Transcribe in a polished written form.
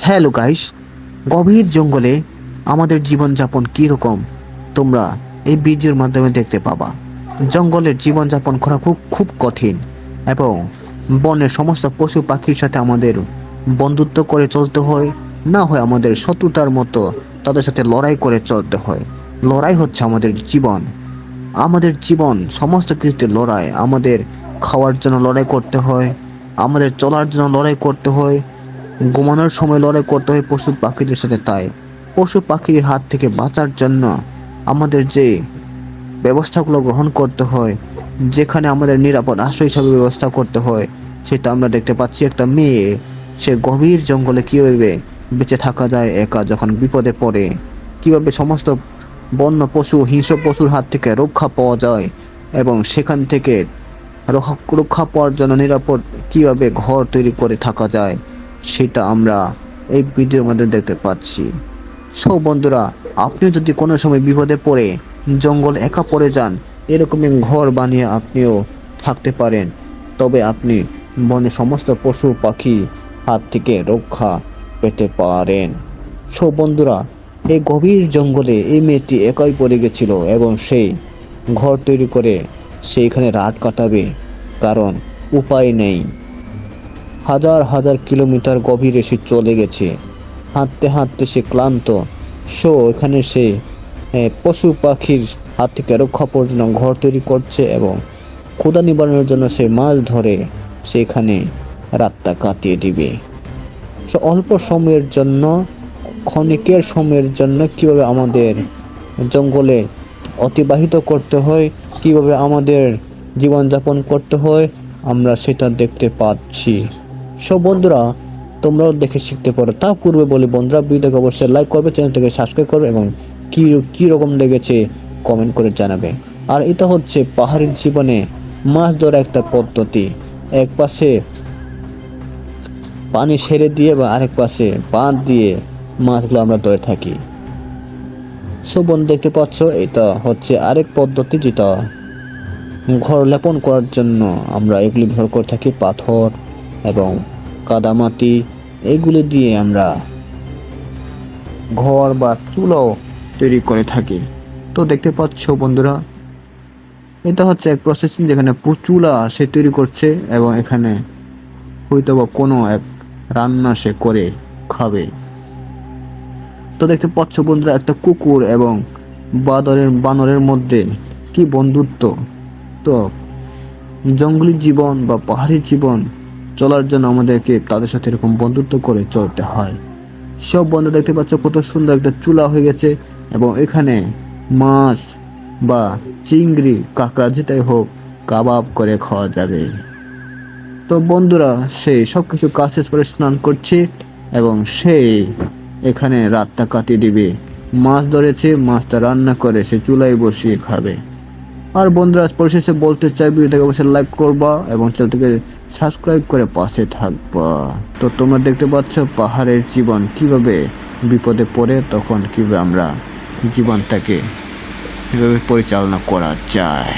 Hello guys, গভীর জঙ্গলে আমাদের জীবনযাপন কীরকম তোমরা এই ভিডিওর মাধ্যমে দেখতে পাবা। জঙ্গলের জীবনযাপন করা খুব খুব কঠিন এবং বনের সমস্ত পশু পাখির সাথে আমাদের বন্ধুত্ব করে চলতে হয়, না হয় আমাদের শত্রুতার মতো তাদের সাথে লড়াই করে চলতে হয়। লড়াই হচ্ছে আমাদের জীবন। আমাদের জীবন সমস্ত কিছুতে লড়াই। আমাদের খাওয়ার জন্য লড়াই করতে হয়, আমাদের চলার জন্য লড়াই করতে হয়, ঘুমানোর সময় লড়াই করতে হয় পশু পাখিদের সাথে। তাই পশু পাখির হাত থেকে বাঁচার জন্য আমাদের যে ব্যবস্থাগুলো গ্রহণ করতে হয়, যেখানে আমাদের নিরাপদ আশ্রয় হিসাবে ব্যবস্থা করতে হয়, সেটা আমরা দেখতে পাচ্ছি। একটা মেয়ে, সে গভীর জঙ্গলে কীভাবে বেঁচে থাকা যায় একা যখন বিপদে পড়ে, কীভাবে সমস্ত বন্য পশু হিংস্র পশুর হাত থেকে রক্ষা পাওয়া যায় এবং সেখান থেকে রক্ষা পাওয়ার জন্য নিরাপদ কীভাবে ঘর তৈরি করে থাকা যায়, সেটা আমরা এই ভিডিওর মধ্যে দেখতে পাচ্ছি। সো বন্ধুরা, আপনিও যদি কোনো সময় বিপদে পড়ে জঙ্গল একা পড়ে যান, এরকমই ঘর বানিয়ে আপনিও থাকতে পারেন, তবে আপনি বনের সমস্ত পশু পাখি হাত থেকে রক্ষা পেতে পারেন। সো বন্ধুরা, এই গভীর জঙ্গলে এই মেয়েটি একাই পড়ে গেছিল এবং সেই ঘর তৈরি করে সেইখানে রাত কাটাবে, কারণ উপায় নেই। হাজার হাজার কিলোমিটার গভীরে সে চলে গেছে, হাঁটতে হাঁটতে সে ক্লান্ত। সো এখানে সে পশু পাখির হাত থেকে রক্ষা পাওয়ার জন্য ঘর তৈরি করছে এবং ক্ষুধা নিবারণের জন্য সে মাছ ধরে সেখানে রাতটা কাটিয়ে দিবে। সো অল্প সময়ের জন্য, ক্ষণিকের সময়ের জন্য কীভাবে আমাদের জঙ্গলে অতিবাহিত করতে হয়, কীভাবে আমাদের জীবনযাপন করতে হয়, আমরা সেটা দেখতে পাচ্ছি। সব বন্ধুরা, তোমরাও দেখে শিখতে পারো। তা পূর্বে বলি বন্ধুরা, ভিডিওকে অবশ্যই লাইক করবে, চ্যানেলটাকে সাবস্ক্রাইব করবে এবং কী রকম লেগেছে কমেন্ট করে জানাবে। আর এটা হচ্ছে পাহাড়ের জীবনে মাছ ধরা একটা পদ্ধতি। এক পাশে পানি ছেড়ে দিয়ে বা আরেক পাশে বাঁধ দিয়ে মাছগুলো আমরা ধরে থাকি। সব বন্ধু দেখতে পাচ্ছ, এটা হচ্ছে আরেক পদ্ধতি, যেটা ঘর লেপন করার জন্য আমরা এগুলি ব্যবহার করে থাকি। পাথর এবং কাদামাটি এগুলি দিয়ে আমরা ঘর বা চুলাও তৈরি করে থাকি। তো দেখতে পাচ্ছ বন্ধুরা, এটা হচ্ছে এক প্রসেসিং যেখানে চুলা সে তৈরি করছে এবং এখানে হয়তো বা কোনো এক রান্না সে করে খাবে। তো দেখতে পাচ্ছ বন্ধুরা, একটা কুকুর এবং বানরের মধ্যে কি বন্ধুত্ব। তো জঙ্গলি জীবন বা পাহাড়ি জীবন চলার জন্য আমাদেরকে তাদের সাথে এরকম বন্ধুত্ব করে চলতে হয়। সব বন্ধু দেখতে পাচ্ছ কত সুন্দর একটা চুলা হয়ে গেছে এবং এখানে মাছ বা চিংড়ি, কাঁকড়া যেটাই হোক, কাবাব করে খাওয়া যাবে। তো বন্ধুরা, সেই সব কিছু কাজ শেষ করে স্নান করছে এবং সেই এখানে রাতটা কাটিয়ে দিবে। মাছ ধরেছে, মাছটা রান্না করে সে চুলায় বসিয়ে খাবে। আর বন্ধুরা, পরিশেষে বলতে চাই, ভিডিওটাকে অবশ্যই লাইক করবা এবং চ্যানেলটাকে সাবস্ক্রাইব করে পাশে থাকবা। তো তোমরা দেখতে পাচ্ছ পাহাড়ের জীবন কিভাবে বিপদে পড়ে তখন কিভাবে আমরা জীবনটাকে কীভাবে পরিচালনা করা যায়।